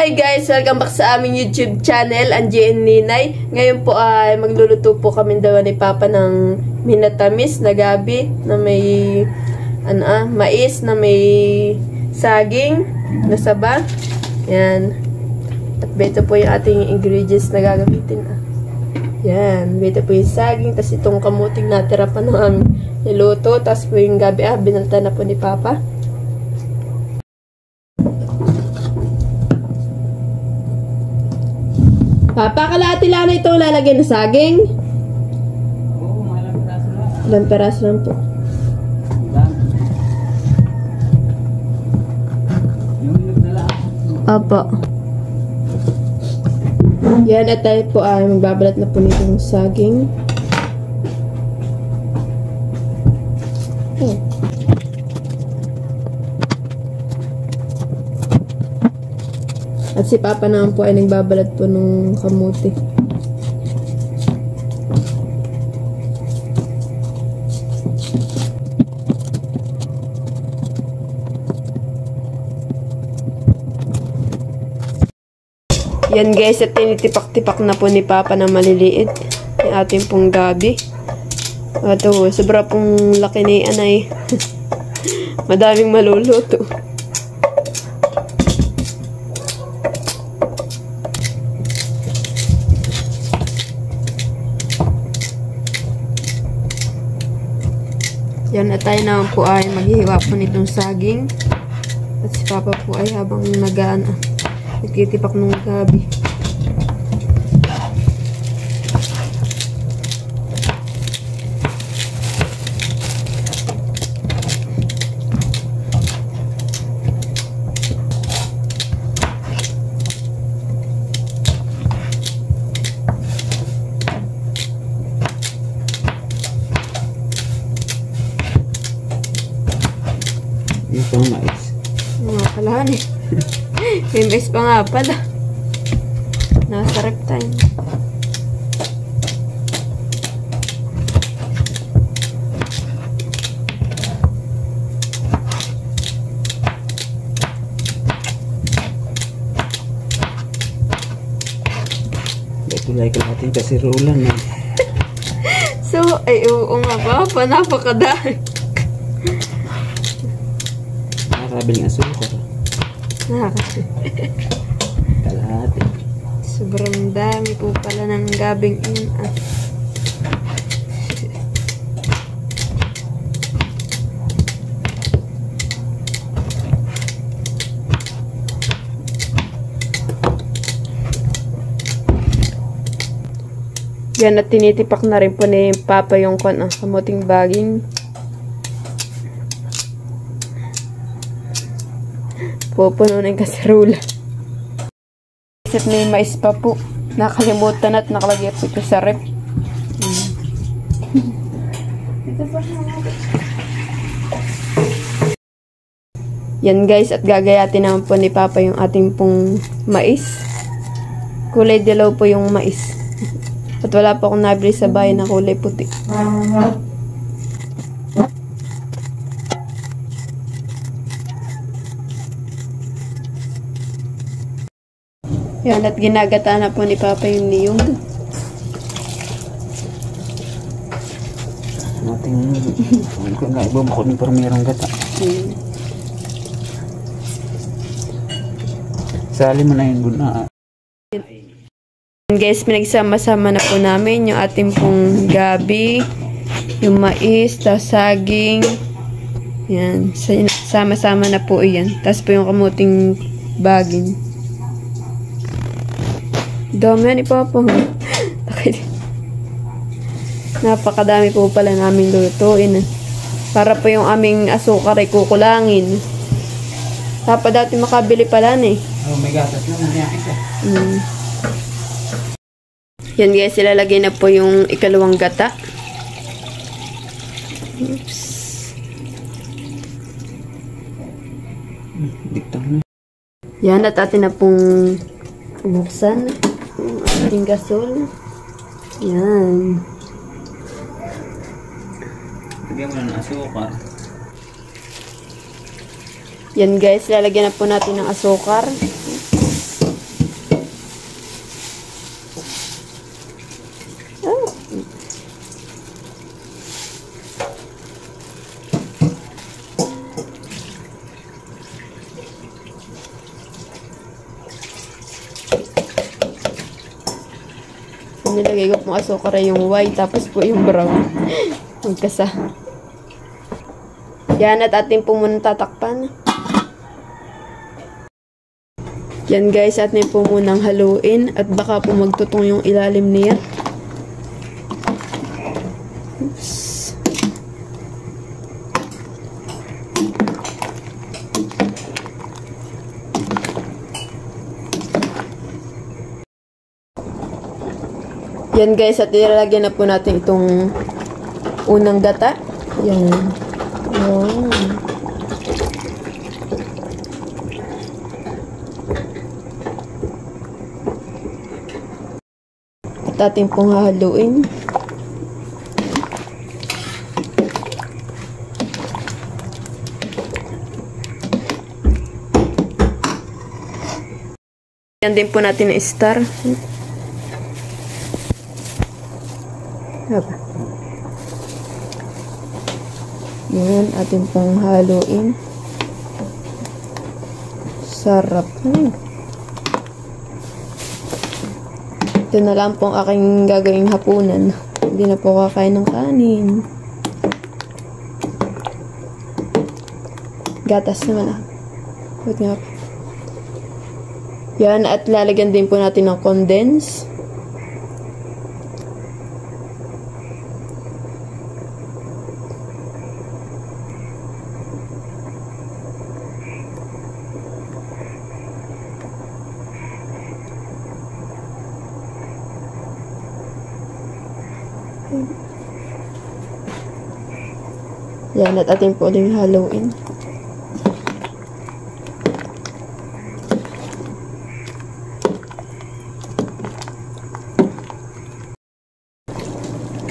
Hi guys! Welcome back sa aming YouTube channel, Angie and Ninay. Ngayon po ay magluluto po kami daw ni Papa ng minatamis na gabi na may mais na may saging na saba. Yan. At ito po yung ating ingredients na gagamitin. Yan. Ito po yung saging. Tapos itong kamuting natira pa ng aming niluto. Tapos po yung gabi binalta na po ni Papa. Papa, kalahati lang na itong lalagyan na saging? Oo, malang peraso lang. Ilang peraso lang po. Yung ilog na lang. Opo. Yan, at tayo po ay magbabalat na po nitong saging. At si Papa naman po ay nagbabalat po ng kamuti. Yan guys, at tinitipak-tipak na po ni Papa na maliliit yung ating pong gabi. Ito, sobra pong laki ni Anay. Madaming maluluto. Yan, at tayo naman po ay maghihiwa po nitong saging. At si Papa po ay habang nagtitipak ng gabi. Yung pang mais. Mga palahan eh. May mais pa nga pala. Nasa rep time. Tulay ko natin kasi rulan eh. So, ay oo nga Papa, napakadami. Nakakabiling asukar. Kalahati. Sobrang dami po pala ng gabing yun. Yan, at tinitipak na rin po ni Papa yung kamuting baging. Pupuno na yung kaserula. Isip na yung mais pa po. Nakalimutan at nakalagay po ito sa rep. Yan guys, at gagayatin naman po ni Papa yung ating pong mais. Kulay dilaw po yung mais. At wala po akong nabili sa bayan na kulay puti. Yan, at ginagata na po ni Papa yung niyog. Nating ko nga ibang ko ni merong gata. Sali mo na yung guna. Guys, pinagsama-sama na po namin yung ating pong gabi, yung mais, tapos saging. Yan, sama-sama na po yan. Tapos po yung kamuting baging. Dami yan, Papa. Napakadami po pala namin lutuin. Para po yung aming asukar ay kukulangin. Papa dati makabili pala na eh. Oh, may gatas na nandiyan isa. Yan guys, ilalagay na po yung ikalawang gata. Oops. Diktang na. Yan, at atin na pong buksan yung ating gasol. Yan. Lagyan mo na ng asukar. Yan guys, lalagyan na po natin ng asukar. Nilagay ko pong asukar ay yung white, tapos po yung brown. Magkasa. Yan, at atin po muna tatakpan. Yan guys, atin po munang haluin at baka po magtutong yung ilalim niya. Oops. Yan guys, at ilalagyan na po natin itong unang gata. Yan. Wow. At ating pong hahaluin. Yan din po natin na star. Yan, ating pong haluin. Sarap. Ito na lang pong aking gagawing hapunan. Hindi na po kakain ng kanin. Gatas naman ah. Wait nga. Yan, at lalagyan din po natin ng condense. Yan, at ating po uling haluin.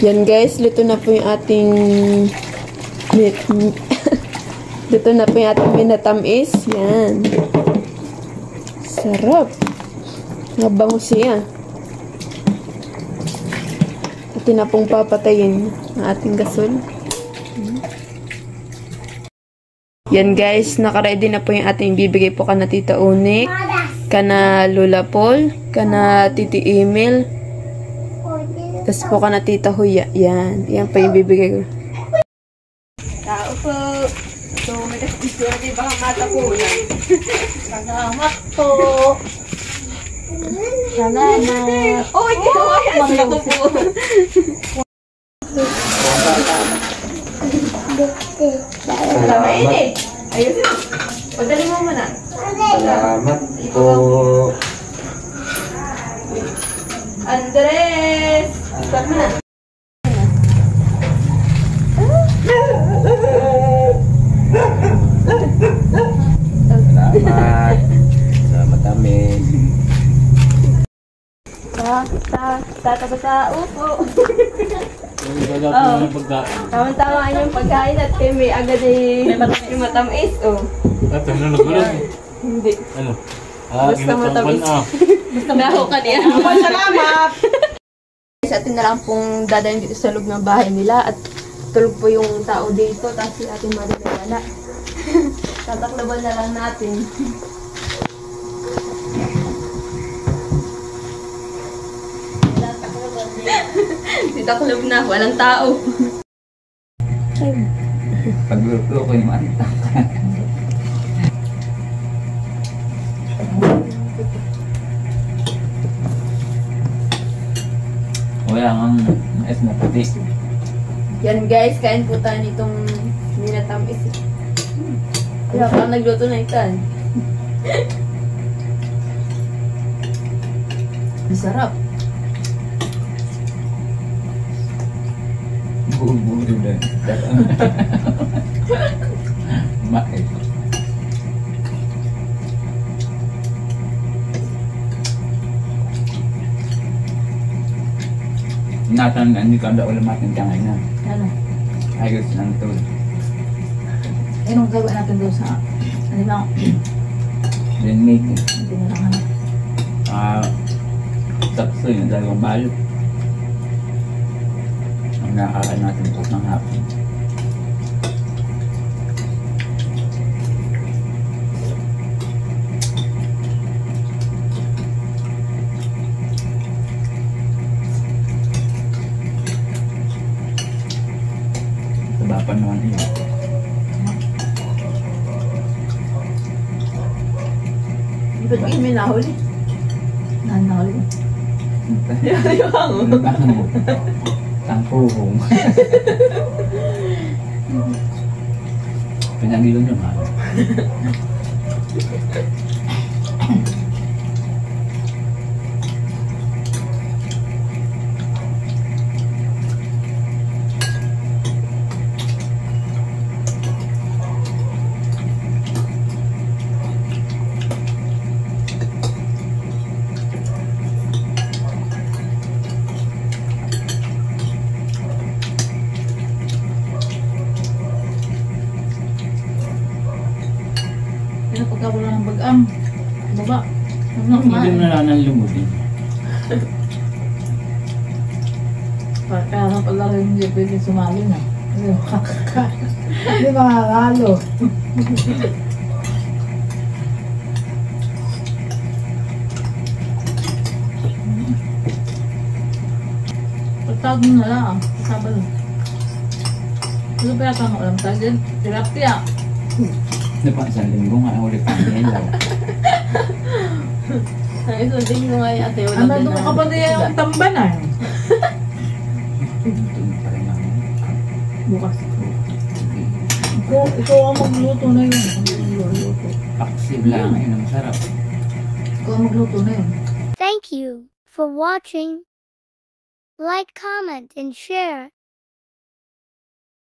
Yan guys, luto na po yung ating luto na po yung ating minatamis. Yan. Sarap. Nabango siya. Atin na pong papatayin ang ating gasol. Yan guys, nakaready na po yung ating bibigay po kana Tita Unik, kana Lola Paul, kana Titi Emil, tapos po kana Tita Huya. Yan, yan pa yung bibigay ko. Tao po. So, may kasisyo natin baka matapunan. Salamat po. Salamat. Oh, ginawa yan. Sila ko po. Tama yun eh. Ayun. Padali mo muna. Salamat po. Andres! Start mo na. Salamat. Salamat amin. Sa upo. Tama-tama yung pagkain at may agad yung matamis. Oh. At ano nagulat? Hindi. Ano? Basta matamis. Basta naho ka niya. Salamat. Sa atin na lang pong dadaling dito sa loob ng bahay nila at tulog po yung tao dito tapos si ating madalawala. Tataklaban na lang natin. Titaklab na, walang tao. Pagluto ko yung manta. Wala kang mais na puti. Yan guys, kain po tayo nitong minatamis. Kaya parang nagluto na ikan. Masarap. Buru-buru dan makai. Ingatan ini kalau udah makan jangan na. Ano? Ayos lang to. Anong gawin natin doon sa... Ano lang? Then make it. Hindi na lang ano. Sakso yung dalawang balot. Ang nakakaan natin po ng hapon. Wala pa naman yun. Ba't kayo may nahuli? Nanahuli ko. Tangpuhong. Pinagilon yung ano. Pero pagka wala ng bagang, baba. Hindi mo nalanang lumubin. Kaya nga pala rin hindi pwede sumali na. Hindi makakalo. Pagtawag mo na lang. Sabal. Ano ba yata ang alam tayo din? Tilapia. Isang linggo nga, huli pa niya lang. Ay, so din mo nga yung ate. Ano doon ka pa din yung tambanan? Ito pa rin namin. Bukas. Ikaw ang magluto na yun. Paksiw lang, ayun ang masarap. Ikaw ang magluto na yun. Thank you for watching. Like, comment, and share.